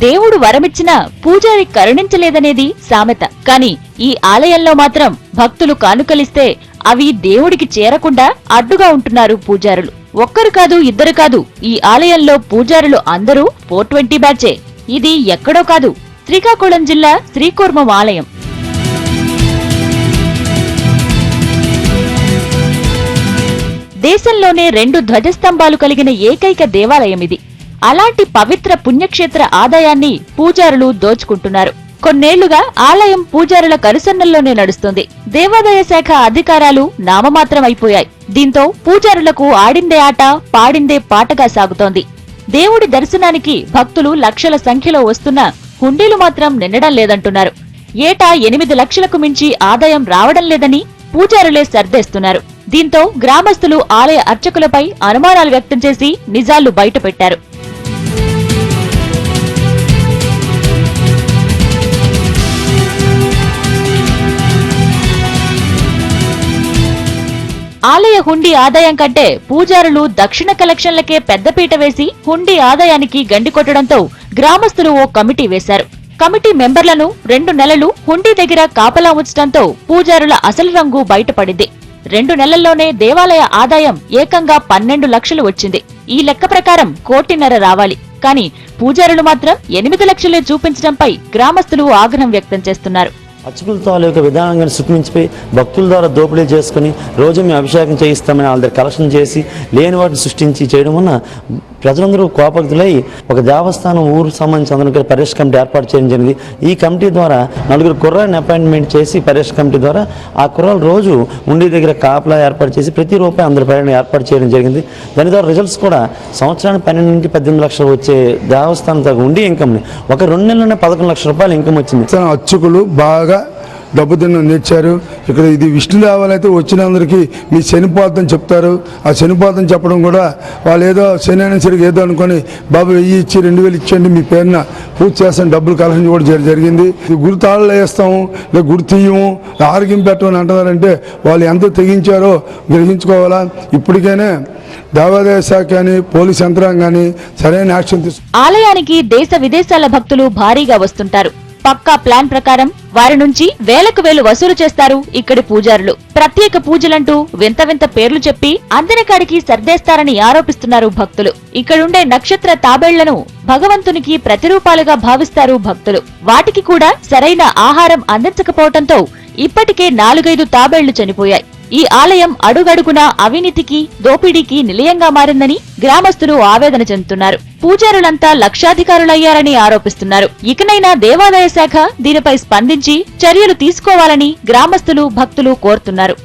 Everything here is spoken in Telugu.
దేవుడు వరమిచ్చినా పూజారి కరుణించలేదనేది సామెత. కాని ఈ ఆలయంలో మాత్రం భక్తులు కానుకలిస్తే అవి దేవుడికి చేరకుండా అడ్డుగా ఉంటున్నారు పూజారులు. ఒక్కరు కాదు, ఇద్దరు కాదు, ఈ ఆలయంలో పూజారులు అందరూ 420 బ్యాచే. ఇది ఎక్కడో కాదు, శ్రీకాకుళం జిల్లా శ్రీకూర్మం ఆలయం. దేశంలోనే 2 ధ్వజస్తంభాలు కలిగిన ఏకైక దేవాలయం ఇది. అలాంటి పవిత్ర పుణ్యక్షేత్ర ఆదాయాన్ని పూజారులు దోచుకుంటున్నారు. కొన్నేళ్లుగా ఆలయం పూజారుల కరుసన్నల్లోనే నడుస్తుంది. దేవాదాయ శాఖ అధికారాలు నామమాత్రమైపోయాయి. దీంతో పూజారులకు ఆడిందే ఆట, పాడిందే పాటగా సాగుతోంది. దేవుడి దర్శనానికి భక్తులు లక్షల సంఖ్యలో వస్తున్నా హుండీలు మాత్రం నిండడం లేదంటున్నారు. ఏటా 8 లక్షలకు మించి ఆదాయం రావడం లేదని పూజారులే సర్దేస్తున్నారు. దీంతో గ్రామస్తులు ఆలయ అర్చకులపై అనుమానాలు వ్యక్తం చేసి నిజాలు బయటపెట్టారు. ఆలయ హుండీ ఆదాయం కంటే పూజారులు దక్షిణ కలెక్షన్లకే పెద్దపీట వేసి హుండీ ఆదాయానికి గండికొట్టడంతో గ్రామస్తులు ఓ కమిటీ వేశారు. కమిటీ మెంబర్లను 2 నెలలు హుండీ దగ్గర కాపలా ఉంచడంతో పూజారుల అసలు రంగు బయటపడింది. 2 నెలల్లోనే దేవాలయ ఆదాయం ఏకంగా 12 లక్షలు వచ్చింది. ఈ లెక్క ప్రకారం 1.5 కోటి రావాలి. కానీ పూజారులు మాత్రం 8 లక్షలే చూపించడంపై గ్రామస్తులు ఆగ్రహం వ్యక్తం చేస్తున్నారు. అర్చకుల తాలూకా విధానంగా సృష్టించిపోయి భక్తుల ద్వారా దోపిడీ చేసుకుని రోజు మేము అభిషేకం చేయిస్తామని వాళ్ళ దగ్గర కలెక్షన్ చేసి లేని వాటిని సృష్టించి చేయడం వల్ల ప్రజలందరూ కోపగ్తులై ఒక దేవస్థానం ఊరు సంబంధించి అందరికీ పరిరక్ష కమిటీ ఏర్పాటు చేయడం జరిగింది. ఈ కమిటీ ద్వారా 4 కుర్రాన్ని అపాయింట్మెంట్ చేసి పరిరక్ష కమిటీ ద్వారా ఆ కుర్రాలు రోజు ఉండి దగ్గర కాపలా ఏర్పాటు చేసి ప్రతి రూపాయి అందరి పైన ఏర్పాటు చేయడం జరిగింది. దాని ద్వారా రిజల్ట్స్ కూడా సంవత్సరానికి 12 నుంచి 18 లక్షలు వచ్చే దేవస్థానం ఉండి ఇన్కమ్ని ఒక 2 నెలల్లోనే 11 లక్షల రూపాయలు ఇన్కమ్ వచ్చింది. అర్చకులు బాగా డబ్బు తిన్న నేర్చారు. ఇక్కడ ఇది విష్ణు దేవాలైతే వచ్చినందరికీ మీ శనిపాతం చెప్తారు. ఆ శనిపాతం చెప్పడం కూడా వాళ్ళు ఏదో శని అయినా సరిగ్గా ఏదో అనుకొని బాబు 1000 ఇచ్చి 2000 ఇచ్చండి మీ పేరున పూజ చేస్తాను డబ్బులు కలెక్షన్ కూడా జరిగింది. గుడి తాళ్ళు వేస్తాము లేదా గుడి తీయము ఆరోగ్యం పెట్టమని అంటున్నారంటే వాళ్ళు ఎంత తెగించారో గ్రహించుకోవాలా. ఇప్పటికైనా దేవాదాయ శాఖ కానీ పోలీస్ యంత్రాంగాన్ని సరైన యాక్షన్ తీసుకు. ఆలయానికి దేశ విదేశాల భక్తులు భారీగా వస్తుంటారు. పక్కా ప్లాన్ ప్రకారం వారి నుంచి వేలకు వేలు వసూలు చేస్తారు ఇక్కడి పూజారులు. ప్రత్యేక పూజలంటూ వింత వింత పేర్లు చెప్పి అందరికాడికి సర్దేస్తారని ఆరోపిస్తున్నారు భక్తులు. ఇక్కడుండే నక్షత్ర తాబేళ్లను భగవంతునికి ప్రతిరూపాలుగా భావిస్తారు భక్తులు. వాటికి కూడా సరైన ఆహారం అందించకపోవడంతో ఇప్పటికే 4-5 తాబేళ్లు చనిపోయాయి. ఈ ఆలయం అడుగడుగునా అవినీతికి, దోపిడీకి నిలయంగా మారిందని గ్రామస్తులు ఆవేదన చెందుతున్నారు. పూజారులంతా లక్షాధికారులయ్యారని ఆరోపిస్తున్నారు. ఇకనైనా దేవాదాయ శాఖ దీనిపై స్పందించి చర్యలు తీసుకోవాలని గ్రామస్తులు, భక్తులు కోరుతున్నారు.